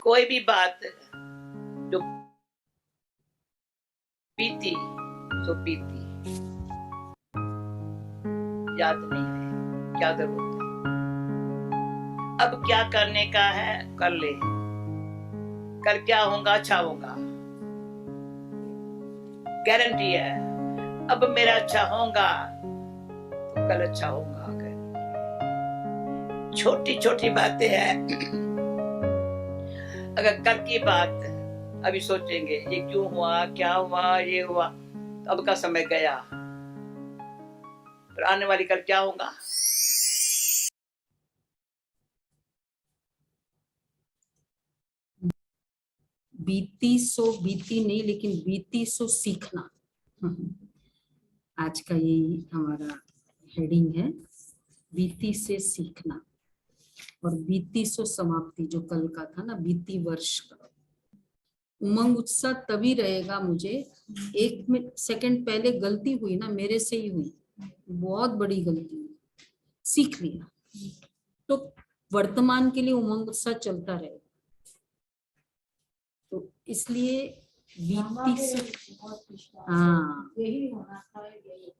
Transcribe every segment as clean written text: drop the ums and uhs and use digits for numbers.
कोई भी बात जो बीती सो बीती, याद नहीं है, क्या जरूरत है। अब क्या करने का है कर ले, कल क्या होगा अच्छा होगा, गारंटी है। अब मेरा अच्छा होगा तो कल अच्छा होगा। छोटी छोटी बातें हैं, अगर कल की बात अभी सोचेंगे ये क्यों हुआ, क्या हुआ, ये हुआ, तो अब का समय गया, पर आने वाली कल क्या होगा। बीती सो बीती नहीं, लेकिन बीती सो सीखना। आज का यही हमारा हेडिंग है, बीती से सीखना। और बीती सो समाप्ति, जो कल का था ना, बीती वर्ष का। उमंग उत्साह तभी रहेगा मुझे, एक सेकंड पहले गलती हुई ना, मेरे से ही हुई, बहुत बड़ी गलती हुई, सीख लिया तो वर्तमान के लिए उमंग उत्साह चलता रहेगा। तो इसलिए बीती से, हाँ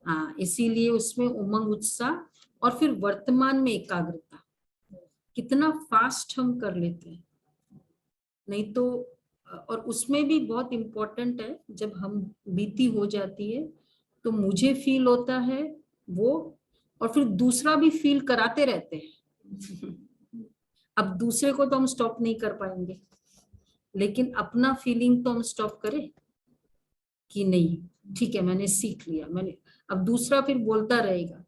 हाँ, इसीलिए उसमें उमंग उत्साह और फिर वर्तमान में एकाग्रता। कितना फास्ट हम कर लेते हैं, नहीं तो। और उसमें भी बहुत इम्पोर्टेंट है, जब हम बीती हो जाती है तो मुझे फील होता है वो, और फिर दूसरा भी फील कराते रहते हैं। अब दूसरे को तो हम स्टॉप नहीं कर पाएंगे, लेकिन अपना फीलिंग तो हम स्टॉप करें कि नहीं, ठीक है मैंने सीख लिया, मैंने। अब दूसरा फिर बोलता रहेगा,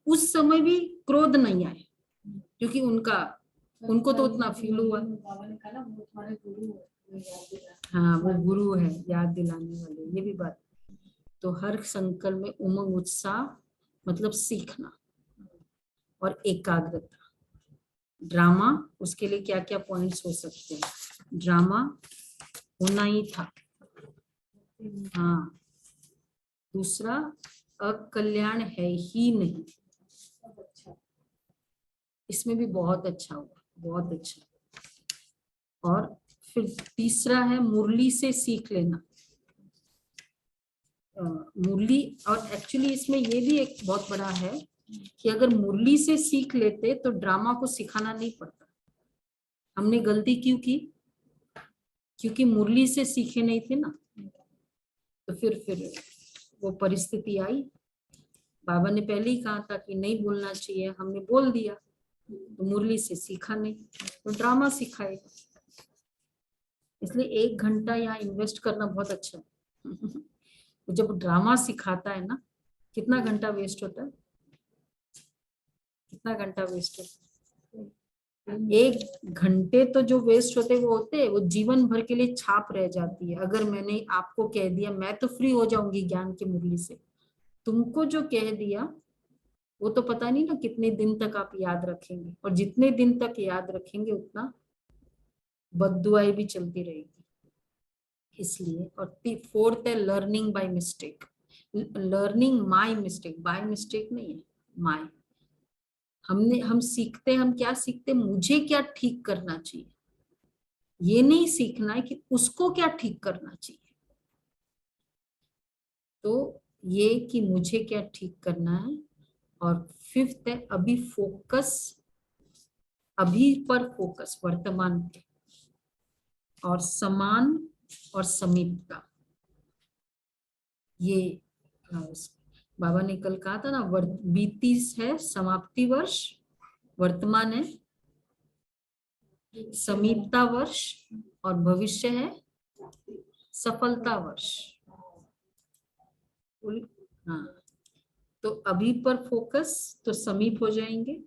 उस समय भी क्रोध नहीं आए, क्योंकि उनको तो उतना फील हुआ। हाँ, वो गुरु है याद दिलाने वाले, ये भी बात। तो हर संकल्प में उमंग उत्साह मतलब सीखना और एकाग्रता। ड्रामा, उसके लिए क्या क्या पॉइंट्स हो सकते हैं। ड्रामा होना ही था, हाँ। दूसरा, अकल्याण है ही नहीं, इसमें भी बहुत अच्छा हुआ, बहुत अच्छा। और फिर तीसरा है मुरली से सीख लेना। मुरली, और एक्चुअली इसमें ये भी एक बहुत बड़ा है कि अगर मुरली से सीख लेते तो ड्रामा को सिखाना नहीं पड़ता। हमने गलती क्यों की, क्योंकि मुरली से सीखे नहीं थे ना, तो फिर वो परिस्थिति आई। बाबा ने पहले ही कहा था कि नहीं बोलना चाहिए, हमने बोल दिया, तो मुरली से सीखा नहीं, तो ड्रामा सिखाएगा। इसलिए 1 घंटा यहाँ इन्वेस्ट करना बहुत अच्छा है। जब ड्रामा सिखाता है ना, कितना घंटा वेस्ट होता है, कितना घंटा वेस्ट होता है। 1 घंटे तो जो वेस्ट होते वो जीवन भर के लिए छाप रह जाती है। अगर मैंने आपको कह दिया, मैं तो फ्री हो जाऊंगी ज्ञान की मुरली से, तुमको जो कह दिया वो तो पता नहीं ना कितने दिन तक आप याद रखेंगे, और जितने दिन तक याद रखेंगे उतना बद्दुआई भी चलती रहेगी। इसलिए, और फोर्थ है learning by mistake. Learning my mistake, by mistake नहीं है, माय। हम सीखते, हम क्या सीखते, मुझे क्या ठीक करना चाहिए। ये नहीं सीखना है कि उसको क्या ठीक करना चाहिए। तो ये कि मुझे क्या ठीक करना है। और फिफ्थ है अभी फोकस, अभी पर फोकस, वर्तमान पे। और समान और समीपता, ये बाबा ने कल कहा था ना, बीती है समाप्ति वर्ष, वर्तमान है समीपता वर्ष, और भविष्य है सफलता वर्ष। हाँ, तो अभी पर फोकस तो समीप हो जाएंगे,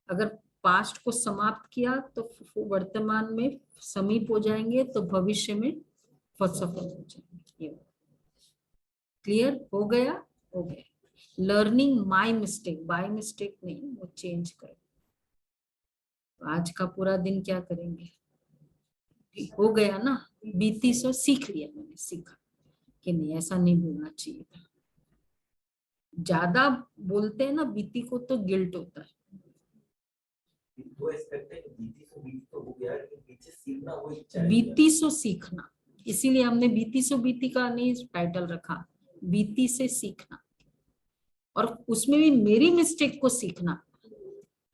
अगर पास्ट को समाप्त किया तो वर्तमान में समीप हो जाएंगे, तो भविष्य में सफल हो जाएंगे। क्लियर हो गया, हो गया। Learning my mistake, by mistake नहीं, वो चेंज करो। तो आज का पूरा दिन क्या करेंगे, हो गया ना, बीती सो सीख लिया, मैंने सीखा कि नहीं ऐसा नहीं बोलना चाहिए था। ज्यादा बोलते हैं ना बीती को तो गिल्ट होता है, वो एक्सपेक्ट है कि बीती तो हो गया, लेकिन पीछे सीखना वो इच्छा है। बीती सो सीखना, इसीलिए हमने बीती सो बीती का नहीं टाइटल रखा, बीती से सीखना। और उसमें भी मेरी मिस्टेक को सीखना,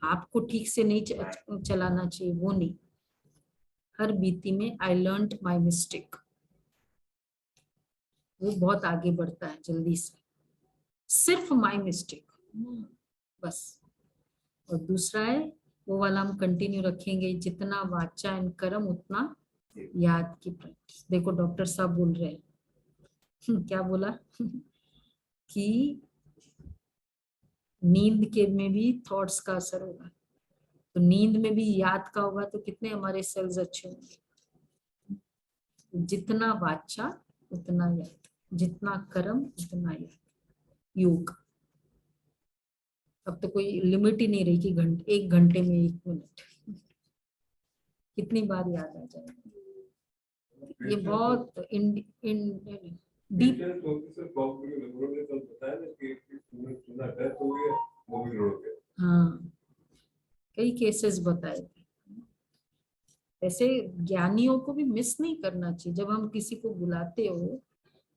आपको ठीक से नहीं चलाना चाहिए वो नहीं। हर बीती में आई लर्नड माई मिस्टेक, वो बहुत आगे बढ़ता है जल्दी से। सिर्फ माई मिस्टेक बस। और दूसरा है वो वाला हम कंटिन्यू रखेंगे, जितना वाचा एंड कर्म उतना याद की प्रैक्टिस। देखो डॉक्टर साहब बोल रहे हैं क्या बोला कि नींद के में भी थॉट्स का असर होगा, तो नींद में भी याद का होगा, तो कितने हमारे सेल्स अच्छे होंगे। जितना वाचा उतना याद, जितना कर्म उतना याद। योग अब तो कोई लिमिट ही नहीं रही कि घंटे, 1 घंटे में 1 मिनट कितनी बार याद आ जाएगा। ये बहुत डीप। हाँ, कई केसेस बताए थे। ऐसे ज्ञानियों को भी मिस नहीं करना चाहिए। जब हम किसी को बुलाते हो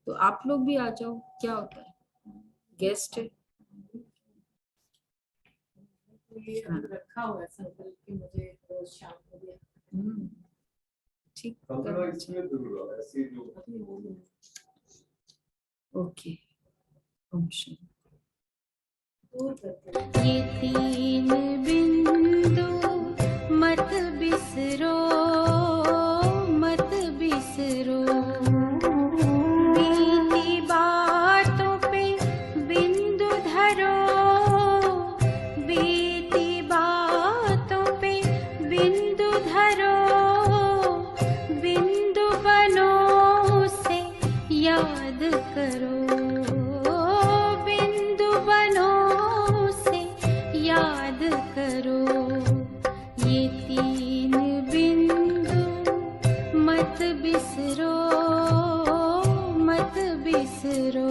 तो आप लोग भी आ जाओ, क्या होता है, गेस्ट है। हाँ। रखा हुआ है संकल्प कि मुझे रोज शाम को भी ठीक। ओके, ओम शांति। ये 3 बिंदु मत बिसरो, मत बिसरो। बीती बातों पे बिंदु धरो, बीती बातों पे बिंदु धरो। बिंदु बनो उसे याद करो, बिंदु बनो उसे याद करो। ये 3 बिंदु मत बिसरो, मत बिसरो।